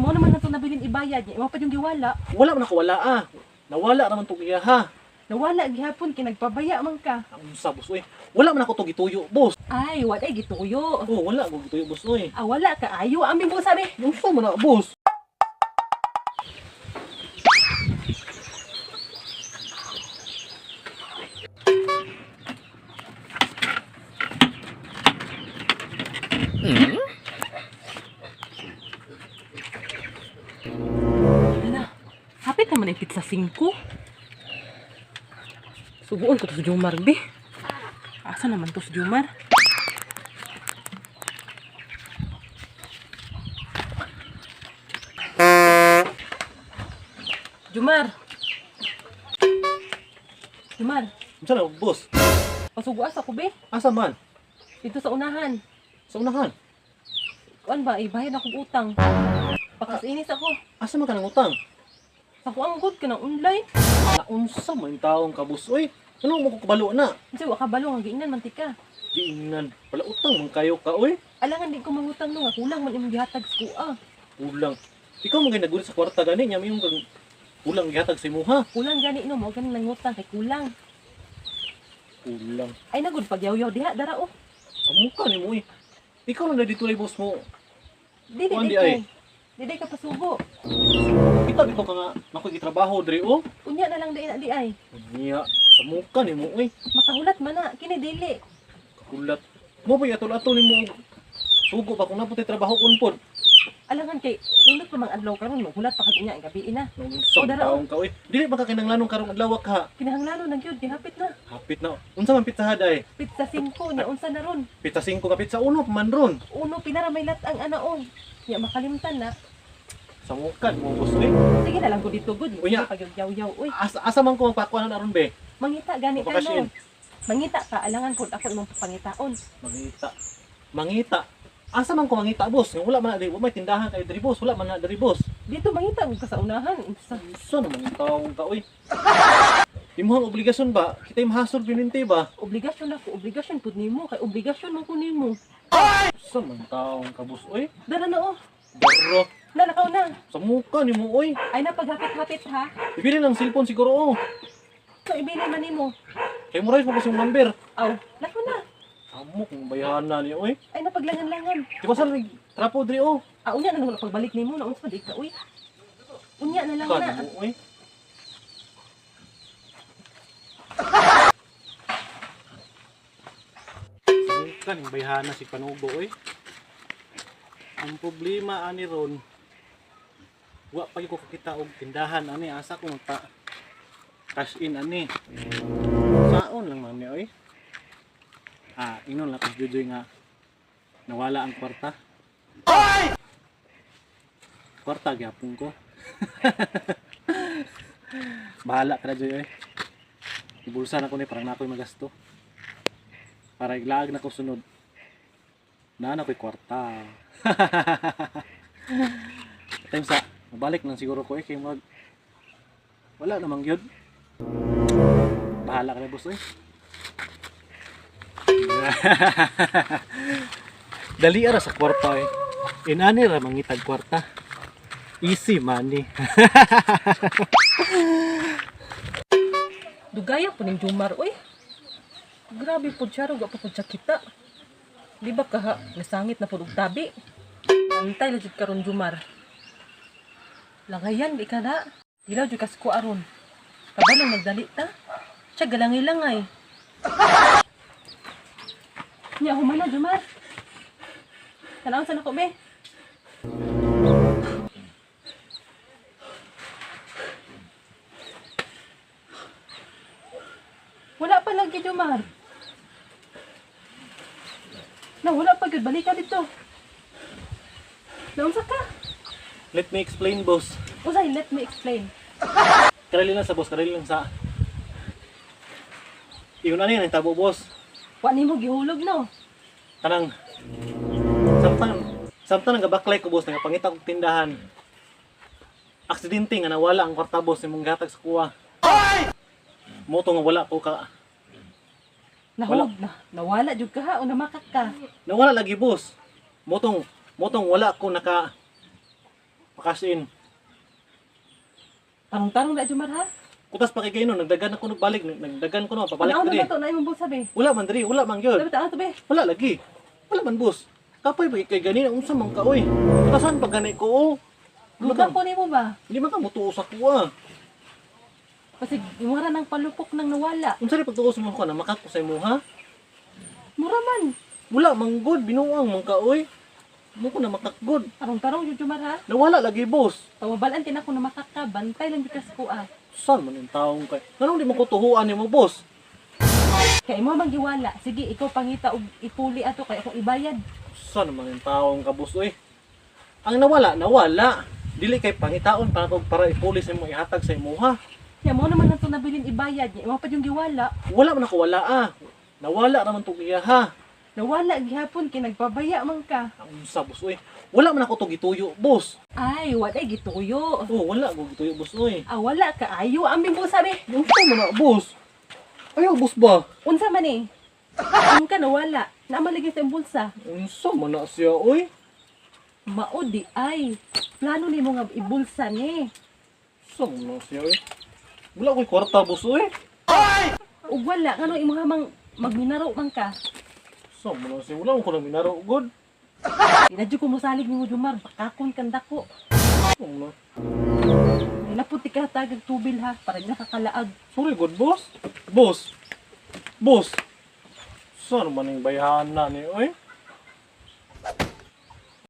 Mo naman na ito nabilin ibayad niya. Iwa pa yung giwala. Wala man ako wala ah. Nawala naman to iya ha. Nawala gihapon kinagpabaya man ka. Ang sa boss oy. Wala man ako to gituyo boss. Ay, wala gituyo. Oh, wala ko gituyo boss oy. Ah, wala ka ayo aming mo sabi. Yung sa man na boss. Hala. Hapit naman ang pizza 5. Subuon ko to sa Jumar, be. Asa naman to sa Jumar? Jumar! Jumar! Unsa na boss? Pasuguas ako, be. Asa man? Dito sa unahan. Sa unahan. Kuan ba, ibayad akong utang. Pakas inis ako. Asa man ka nang utang? Sa kuang good ka ng online. Naunsa man yung taong ka boss oy. Ano mo ko kabalo na? Kasi waka balo nga giingnan mantika. Giingnan. Wala utang man kayo ka oy. Alangan din ko mangutang no nga kulang man imong gihatag sa kuha. Kulang. Ikaw mo ginagulit sa kwarta gani nya yung kulang gihatag sa imuha. Kulang gani no mo ganing nangutang kay kulang. Kulang. Ay nagud pagyaw-yaw diha dara oh. Sa mukha ni mo eh. Ikaw na dito na boss mo. Dili Kuan di ko. ay. Dili ka pasugo. Kita dito ka nga nakikitrabaho diri oh. Unya na lang di ay. Niya sa mukha ni mo eh. Makahulat man na kini dili. Kulat. Mo ba atol-atol ni mo. Sugo ba kung naputay trabaho kun pod. Alangan kay inot pa mang adlaw karon maghulat pa kag unya ang gabi ina. Sa dara, taong ka oy. Dili ba ka kinanglanong karong adlaw ka? Kinahanglanon nang gyud gihapit na. Hapit na. Unsa man pizza haday? Pizza 5 nya unsa na ron. Pizza 5 ka pizza 1 man ron. Uno pinara may lat ang anaon. Nya makalimtan na. Sa mukha mo boss eh. Sige na lang ko dito good. Unya. Pagyaw-yaw uy. Asa man ko magpakuan na ron be? Mangita gani ka Mapakasyin. no. Mangita ka alangan pud ako imong pangitaon. Mangita. Mangita. Asa man ko mangita boss? Nga wala man na diri. Wa may tindahan kay diri boss. Wala man na diri boss. Dito mangita ug ka sa unahan. Unsa? Isa naman yung taong ka oy. Imuhang obligasyon ba? Kita yung hasol pininti ba? Obligasyon ako, obligasyon pud nimo kay obligasyon mo ko nimo. Isa man taong ka boss oy. Dara na oh. Baro. Nalakaw na. Sa mukha ni mo oy. Ay napaghapit-hapit ha. Ibili ng cellphone siguro oh. So ibili man nimo. Kay mo mo kasi yung number. Aw, lakaw na. Amok ng bayana ni oy. Ay napaglangan-langan. Di ba saan trapo diri oh? Ah, unya na lang pagbalik nimo na unsa di ka uy. Unya na lang Kani na. mo oy. Kan bayhana si Panugo oy. Ang problema ani ron, wa pa gyud ko kakita og tindahan ani asa ko magpa cash in ani. Saon lang man ni oy. Ingnon lang kas Jojoy nga nawala ang kwarta. Oy! Kwarta gyapon ko. Bahala ka na Joy oy. Ibulsa na ko ni parang na ako'y magasto. Para iglaag na ko sunod. Na ako'y kwarta. Time sa mabalik nang siguro ko kay mag wala namang gyud. Bahala ka na boss eh. Dali ara sa kwarta eh. Inani ra mangitag kwarta. Easy money. Dugaya po ning Jumar uy. Grabe po siya ro pa po siya kita. Di ba kaha nasangit na po og tabi. Antay na jud karon Jumar. Langayan di ka na. Dilaw jud kas ko aron. Kabalong nagdali ta. Siya galangay-langay. Nya human na Jumar. Kanaon sa nako be? Wala pa lagi Jumar. Na wala pa gyud balik ka dito. Naunsa ka? Let me explain boss. Usay, let me explain. Karali lang sa boss, karali lang sa. Iyon ani ang tabo boss. Wa nimo gihulog no. Kanang samtang nagabaklay ko boss, nagapangita kong tindahan. Aksidente nga nawala ang kwarta boss imong gatag sa kuha. Moto nga wala ko ka. Nahog na. Nawala jud ka ha o namakak ka. Nawala lagi boss. Motong wala ko Pakasin. Tarong-tarong na Jumar ha. Kutas pa kay Gino, nagdagan ako nagbalik, nagdagan ko na, pabalik Ano diri. ba to na imong bulsa be? Wala man diri, wala man gyud. Dapat ano to be? Wala lagi. Wala man boss. Kapay ba kay ganina unsa man ka oy. Kutasan pa ganay ko oh. Lugang ko nimo ba? Hindi man ka mutuo sa kuha. Kasi mura ng palupok nang nawala. Unsa ri pagtuos mo ko na makako sa imo ha? Mura man. Wala man good, binuang man ka oy. Mo ko na makakgod. Tarong-tarong jud Jumar ha. Nawala lagi boss. Tawabalan kin ako na makaka, bantay lang gikas ko ah. Saan man yung taong kay? Nanong di mo ko tuhuan ni mo boss? Kay mo magiwala. Sige, ikaw pangita og ipuli ato kay ako ibayad. Saan man yung taong ka boss oy? Ang nawala, nawala. Dili kay pangitaon para kog para ipulis mo ihatag sa imo ha. Kaya mo naman nato nabilin ibayad niya. Imo pa yung giwala. Wala man ako wala ah. Nawala naman tong iya ha. Nawala gihapon kay nagpabaya man ka. Ang sa boss oy. Wala man ako to gituyo boss. Ay, wala gituyo. Oh, wala ko gituyo boss oy. Ah, wala ka ayo ambing mo sabi. Yung man na boss. Ayaw boss ba? Unsa man eh? Ang ka nawala. Namalagay sa bulsa. Unsa man na siya oy? Mao di ay. Plano nimo nga ibulsa ni. Unsa man na siya oy? Wala ko'y kwarta boss oy. Ug wala ngano imo hamang magminaro man ka. Unsa man na siya? Wala ko na minaro god. Inadyo ko mosalig nimo Jumar, bakakon kanda ko. Unsa man na? Nilapot ti ka tagag tubil ha para di nakakalaag. Sorry god boss. Boss. Boss. Saan man yung bayhan na ni oy?